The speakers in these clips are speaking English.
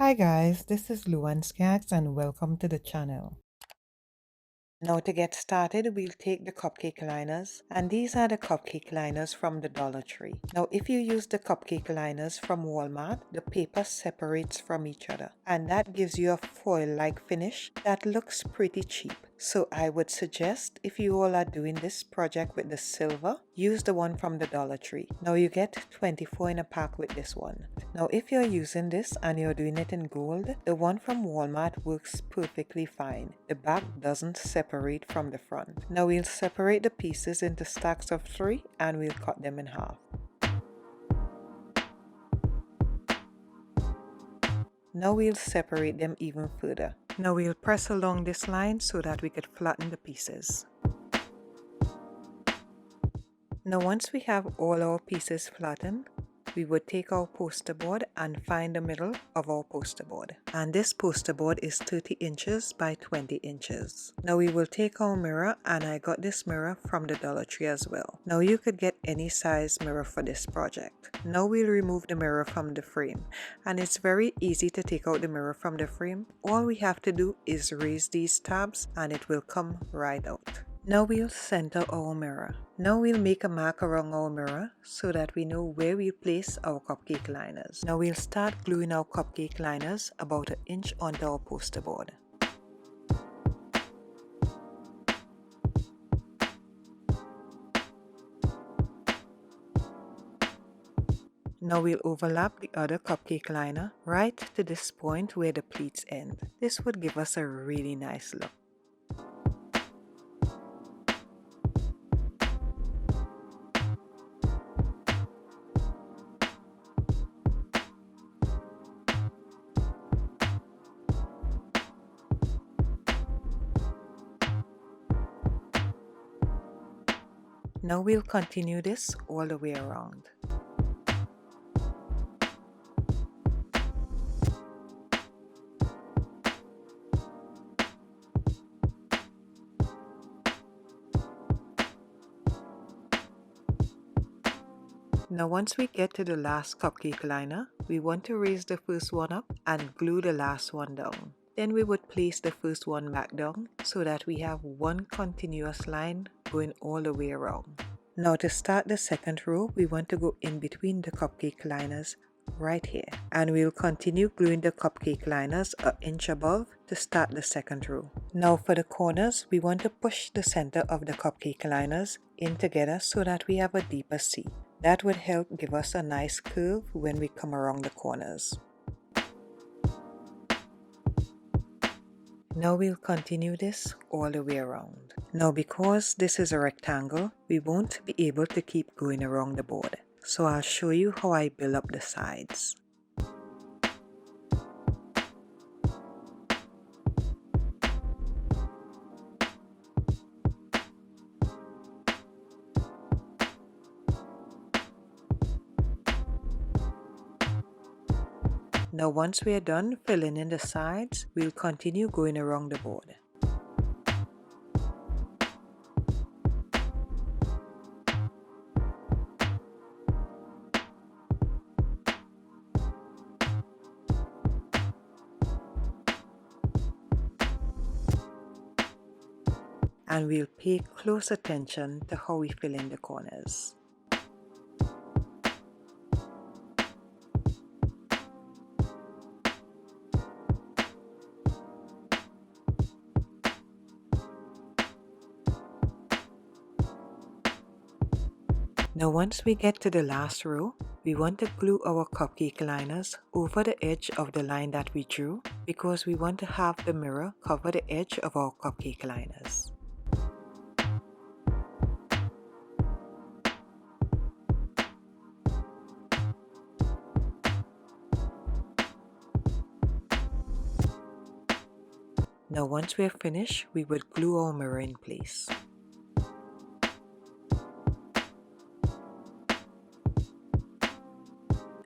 Hi guys, this is Luan Skaggs and welcome to the channel. Now to get started, we'll take the cupcake liners, and these are the cupcake liners from the Dollar Tree. Now if you use the cupcake liners from Walmart, the paper separates from each other, and that gives you a foil-like finish that looks pretty cheap. So I would suggest, if you all are doing this project with the silver, use the one from the Dollar Tree. Now you get 24 in a pack with this one. Now if you're using this and you're doing it in gold, the one from Walmart works perfectly fine. The back doesn't separate from the front. Now we'll separate the pieces into stacks of 3 and we'll cut them in half. Now we'll separate them even further. Now we'll press along this line so that we could flatten the pieces. Now once we have all our pieces flattened, we would take our poster board and find the middle of our poster board. And this poster board is 30 inches by 20 inches. Now we will take our mirror, and I got this mirror from the Dollar Tree as well. Now you could get any size mirror for this project. Now we'll remove the mirror from the frame, and it's very easy to take out the mirror from the frame. All we have to do is raise these tabs and it will come right out. Now we'll center our mirror. Now we'll make a mark around our mirror so that we know where we place our cupcake liners. Now we'll start gluing our cupcake liners about an inch onto our poster board. Now we'll overlap the other cupcake liner right to this point where the pleats end. This would give us a really nice look. Now we'll continue this all the way around. Now once we get to the last cupcake liner, we want to raise the first one up and glue the last one down. Then we would place the first one back down so that we have one continuous line going all the way around. Now to start the second row, we want to go in between the cupcake liners right here, and we'll continue gluing the cupcake liners an inch above to start the second row. Now for the corners, we want to push the center of the cupcake liners in together so that we have a deeper C. That would help give us a nice curve when we come around the corners. Now we'll continue this all the way around. Now because this is a rectangle, we won't be able to keep going around the board. So I'll show you how I build up the sides. Now once we are done filling in the sides, we'll continue going around the board. And we'll pay close attention to how we fill in the corners. Now once we get to the last row, we want to glue our cupcake liners over the edge of the line that we drew because we want to have the mirror cover the edge of our cupcake liners. Now once we're finished, we would glue our mirror in place.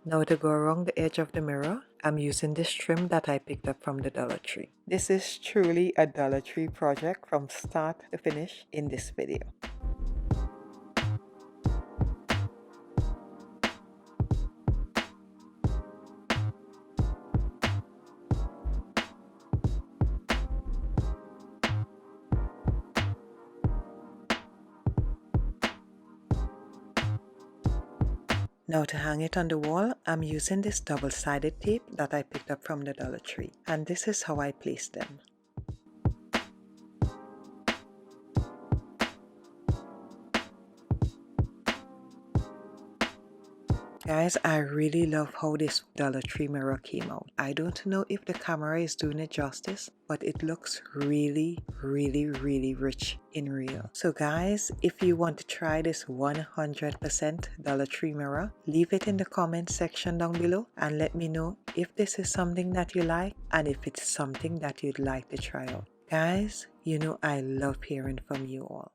Now to go around the edge of the mirror, I'm using this trim that I picked up from the Dollar Tree. This is truly a Dollar Tree project from start to finish in this video. Now to hang it on the wall, I'm using this double-sided tape that I picked up from the Dollar Tree, and this is how I place them. Guys, I really love how this Dollar Tree mirror came out. I don't know if the camera is doing it justice, but it looks really rich in real. So guys, if you want to try this 100% Dollar Tree mirror, leave it in the comment section down below and let me know if this is something that you like and if it's something that you'd like to try out. Guys, you know I love hearing from you all.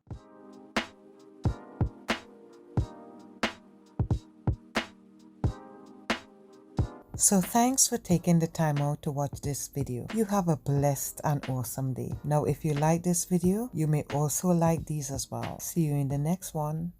So thanks for taking the time out to watch this video. You have a blessed and awesome day. Now if you like this video, you may also like these as well. See you in the next one.